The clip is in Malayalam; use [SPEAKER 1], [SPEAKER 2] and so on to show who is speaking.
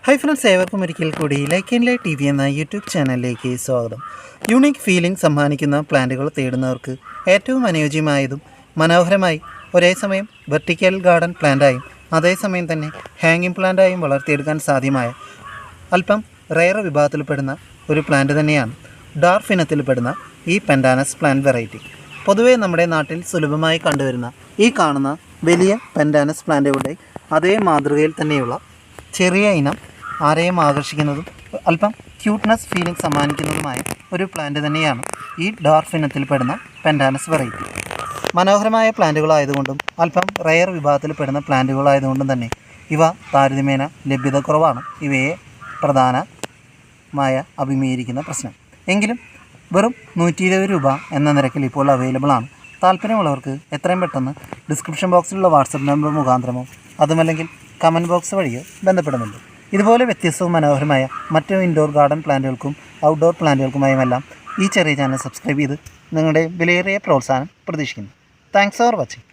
[SPEAKER 1] ഹായ് ഫ്രണ്ട്സ്, ഏവർക്കും ഒരിക്കൽ കൂടി ലൈക്ക് ആൻഡ് ലൈറ്റ് TV എന്ന യൂട്യൂബ് ചാനലിലേക്ക് സ്വാഗതം. യൂണിക് ഫീലിംഗ് സമ്മാനിക്കുന്ന പ്ലാന്റുകൾ തേടുന്നവർക്ക് ഏറ്റവും അനുയോജ്യമായതും മനോഹരമായി ഒരേ സമയം വെർട്ടിക്കൽ ഗാർഡൻ പ്ലാന്റായും അതേസമയം തന്നെ ഹാങ്ങിങ് പ്ലാന്റായും വളർത്തിയെടുക്കാൻ സാധ്യമായ അല്പം റെയർ വിഭാഗത്തിൽപ്പെടുന്ന ഒരു പ്ലാന്റ് തന്നെയാണ് ഡാർഫ് ഇനത്തിൽപ്പെടുന്ന ഈ പെൻഡാനസ് പ്ലാന്റ് വെറൈറ്റി. പൊതുവേ നമ്മുടെ നാട്ടിൽ സുലഭമായി കണ്ടുവരുന്ന ഈ കാണുന്ന വലിയ പെൻഡാനസ് പ്ലാന്റുകളുടെ അതേ മാതൃകയിൽ തന്നെയുള്ള ചെറിയ ഇനം ആരെയും ആകർഷിക്കുന്നതും അല്പം ക്യൂട്ട്നെസ് ഫീലിംഗ് സമ്മാനിക്കുന്നതുമായ ഒരു പ്ലാന്റ് തന്നെയാണ് ഈ ഡാർഫ് ഇനത്തിൽപ്പെടുന്ന പെൻഡാനസ് വെറൈറ്റി. മനോഹരമായ പ്ലാന്റുകളായതുകൊണ്ടും അല്പം റെയർ വിഭാഗത്തിൽപ്പെടുന്ന പ്ലാന്റുകളായതുകൊണ്ടും തന്നെ ഇവ താരതമ്യേന ലഭ്യത കുറവാണ് ഇവയെ പ്രധാനമായ അഭിമുഖീകരിക്കുന്ന പ്രശ്നം. എങ്കിലും വെറും 120 രൂപ എന്ന നിരക്കിൽ ഇപ്പോൾ അവൈലബിൾ ആണ്. താല്പര്യമുള്ളവർക്ക് എത്രയും പെട്ടെന്ന് ഡിസ്ക്രിപ്ഷൻ ബോക്സിലുള്ള വാട്സപ്പ് നമ്പർ മുഖാന്തരമോ അതുമല്ലെങ്കിൽ കമൻറ്റ് ബോക്സ് വഴിയോ ബന്ധപ്പെടുന്നുണ്ട്. ഇതുപോലെ വ്യത്യസ്തവും മനോഹരമായ മറ്റു ഇൻഡോർ ഗാർഡൻ പ്ലാന്റുകൾക്കും ഔട്ട്ഡോർ പ്ലാന്റുകൾക്കുമായുമെല്ലാം ഈ ചെറിയ ചാനൽ സബ്സ്ക്രൈബ് ചെയ്ത് നിങ്ങളുടെ വിലയേറിയ പ്രോത്സാഹനം പ്രതീക്ഷിക്കുന്നു. Thanks for watching.